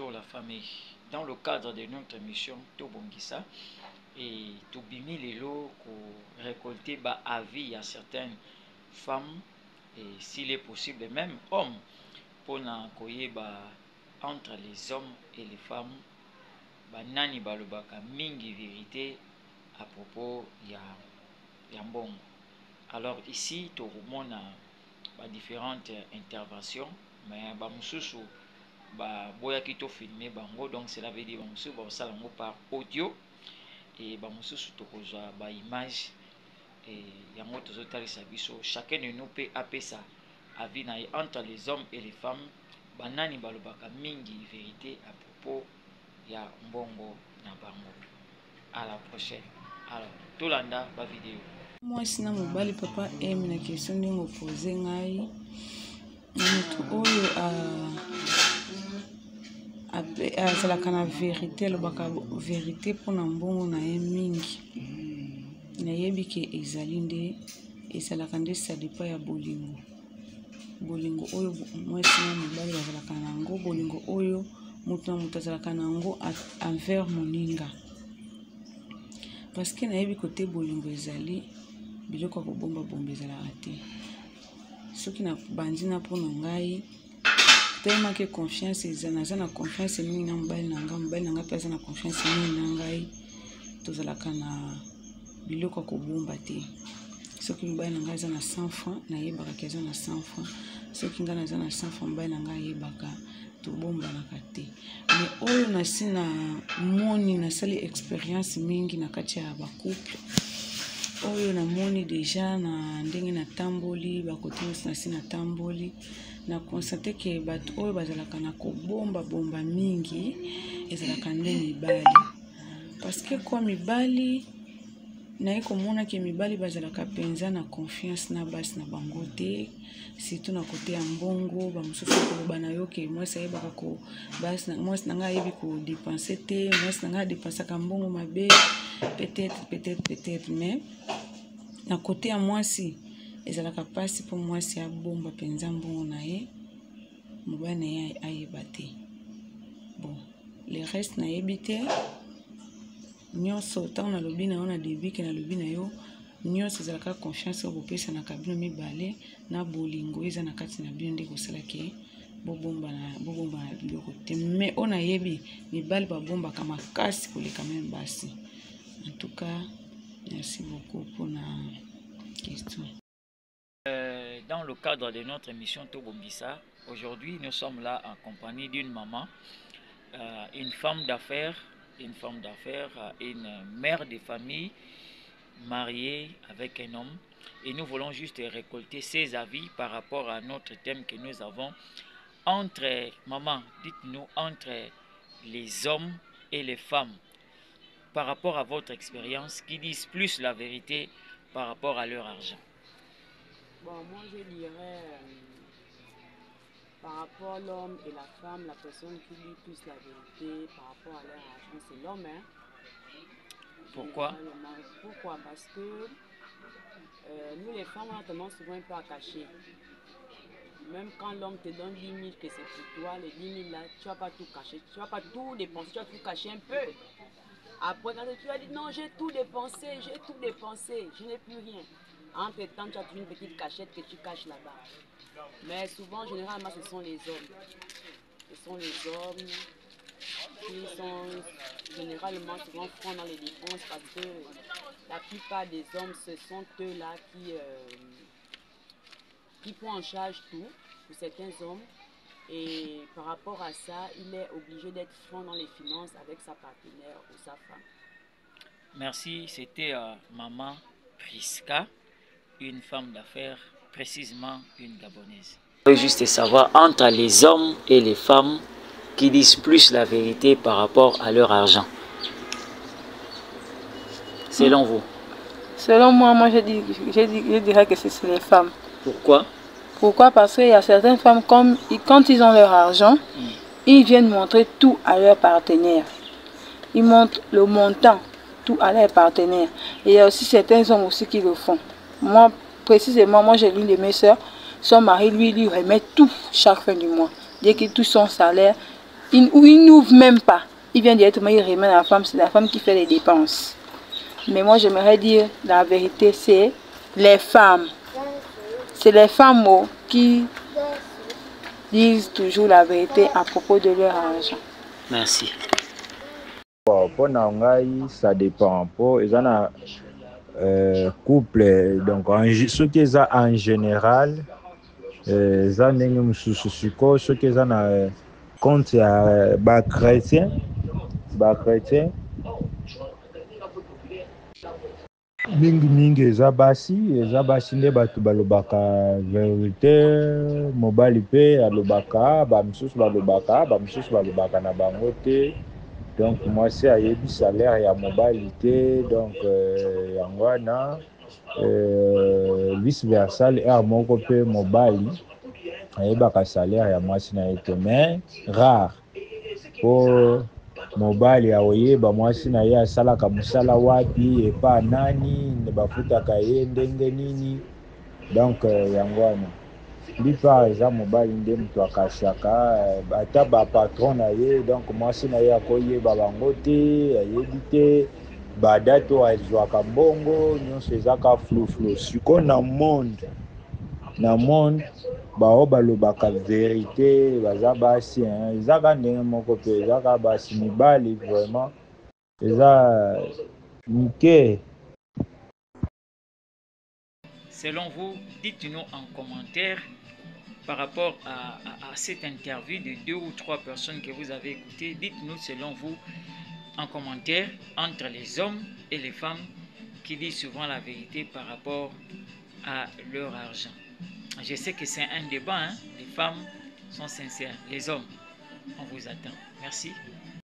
Pour la famille. Dans le cadre de notre mission Tobongisa et Tobimi Lelo pour récolter avis à certaines femmes et s'il est possible même hommes pour entre les hommes et les femmes nani balobaka mingi vérité à propos ya mbongo. Alors ici tout le monde a différentes interventions mais mususu boya qui filmé bango, donc cela veut dire que nous par audio et mususu tokozwa image et yango tozotalisa biso chacun de nous peut appeler ça avis entre les hommes et les femmes banani balobaka mingi vérité à propos ya mbongo na bango. À la prochaine. Alors tolanda ba vidéo. Moi sina mobali papa aime na question ndingo poser ngai mutu oyo azalaka na vérité alobaka vérité mpona mbongo na ye mingi nayebi ke ezali nde ezalaka nde sadipa ya bolingo oyo mwasi na mobali bazalaka na yango bolingo oyo mutu na mutu azalaka na yango envers moninga parce que nayebi kote bolingo ezali biloko ya kobomba ezalaka te soki na bandi na mpona ngai tellement que confiance naza na confiance mingi na mobali na nga mpe aza na confiance mingi na ngai tozalaka na biloko ya kobomba te. Soki mobali na ngai aza na 100 francs nayebaka ke aza na 100 francs, soki ngai naza na 100 francs mobali na ngai ayebaka tobombanaka te. Mais oyo nasi na moni nasali expérience mingi na kati ya bacouple oyo na moni deja na ndenge na tamboli bakote nasi na tamboli na constate ke bato oyo bazalaka na kobomba mingi ezalaka nde mibali parce que kwa mibali naye komona ke mibali bazalaka penza na confiance na basi na bango te surtout na kote ya mbongo bamususu koloba na yo ke mwasi ayebaka ko basi na mwasi na ngai ayebi ko dépenser te mwasi na ngai adépensaka mbongo mabe peut-être mais na kote ya mwasi ezalaka pasi po mwasi abomba penza mbongo na ye mobali na ye ayeba te. Bon le reste nayebi te nyonso ntango nalobi na yo na début ke nalobi na yo nyonso ezalaka confiance oyo bopesanaka bino mibale na bolingo eza na kati na bino nde kosalaki bobomba na biloko te. Mais oyo nayebi mibali babombaka makasi koleka meme basi. En tout cas, merci beaucoup pour la question. Dans le cadre de notre émission Tobongisa, aujourd'hui nous sommes là en compagnie d'une maman, une femme d'affaires, une mère de famille mariée avec un homme, et nous voulons juste récolter ses avis par rapport à notre thème que nous avons entre, maman, dites-nous, entre les hommes et les femmes, par rapport à votre expérience, qui disent plus la vérité par rapport à leur argent. Bon, moi je dirais par rapport à l'homme et la femme, la personne qui dit plus la vérité par rapport à leur argent, c'est l'homme. Hein? Pourquoi? Pourquoi? Parce que nous les femmes, on a tendance souvent un peu à cacher. Même quand l'homme te donne 10 000, que c'est pour toi, les 10 000 là, tu ne vas pas tout cacher, tu ne vas pas tout dépenser, tu vas tout cacher un peu. Après, quand tu vas dire non, j'ai tout dépensé, je n'ai plus rien. Entre temps, tu as une petite cachette que tu caches là-bas. Mais souvent, généralement, ce sont les hommes. Ce sont les hommes qui sont généralement souvent francs dans les dépenses parce que la plupart des hommes, ce sont eux-là qui prennent en charge tout pour certains hommes. Et par rapport à ça, il est obligé d'être franc dans les finances avec sa partenaire ou sa femme. Merci, c'était Maman Priska, une femme d'affaires, précisément une Gabonaise. Je veux juste savoir, entre les hommes et les femmes qui disent plus la vérité par rapport à leur argent, selon vous? Selon moi, je dirais que c'est les femmes. Pourquoi? Pourquoi? Parce qu'il y a certaines femmes, quand ils ont leur argent, ils viennent montrer tout à leur partenaire. Ils montrent le montant, tout à leur partenaire. Et il y a aussi certains hommes aussi qui le font. Moi, précisément, moi j'ai l'une de mes soeurs, son mari, lui remet tout chaque fin du mois. Dès qu'il touche son salaire, il n'ouvre même pas. Il vient directement, il remet la femme. C'est la femme qui fait les dépenses. Mais moi, j'aimerais dire la vérité, c'est les femmes. C'est les femmes qui disent toujours la vérité à propos de leur argent. Merci. Pour Nangai, ça dépend. Pour les couple, donc ce qui est en général, ça n'est ce qui est en compte bas chrétien, mingi eza basi nde bato balobaka vérité, mobali pe alobaka, bamisusu balobaka na bango te. Donc mwasi ayebi salaire ya mobali te, donc yango wana vice versa aire moko pe mobali ayebaka salaire ya mwasi na ye te, mais rare po mobali aoyeba mwasi na ye asalaka mosala wapi epa nani bafutaka ye ndenge nini. Donc yango wana plupart eza mobali nde moto akasiaka ata bapatron na ye, donc mwasi na ye akoyeba bango te, ayebi te badate oyo azwaka mbongo, nyonso ezaka flou. Sikoyo na monde bao balobaka vérité baza basi, ezaka ndenge moko pe ezaka basi, mibali vraiment eza mike. Selon vous, dites-nous en commentaire par rapport à cette interview de 2 ou 3 personnes que vous avez écoutées. Dites-nous selon vous en commentaire entre les hommes et les femmes qui disent souvent la vérité par rapport à leur argent. Je sais que c'est un débat, les femmes sont sincères, les hommes, on vous attend. Merci.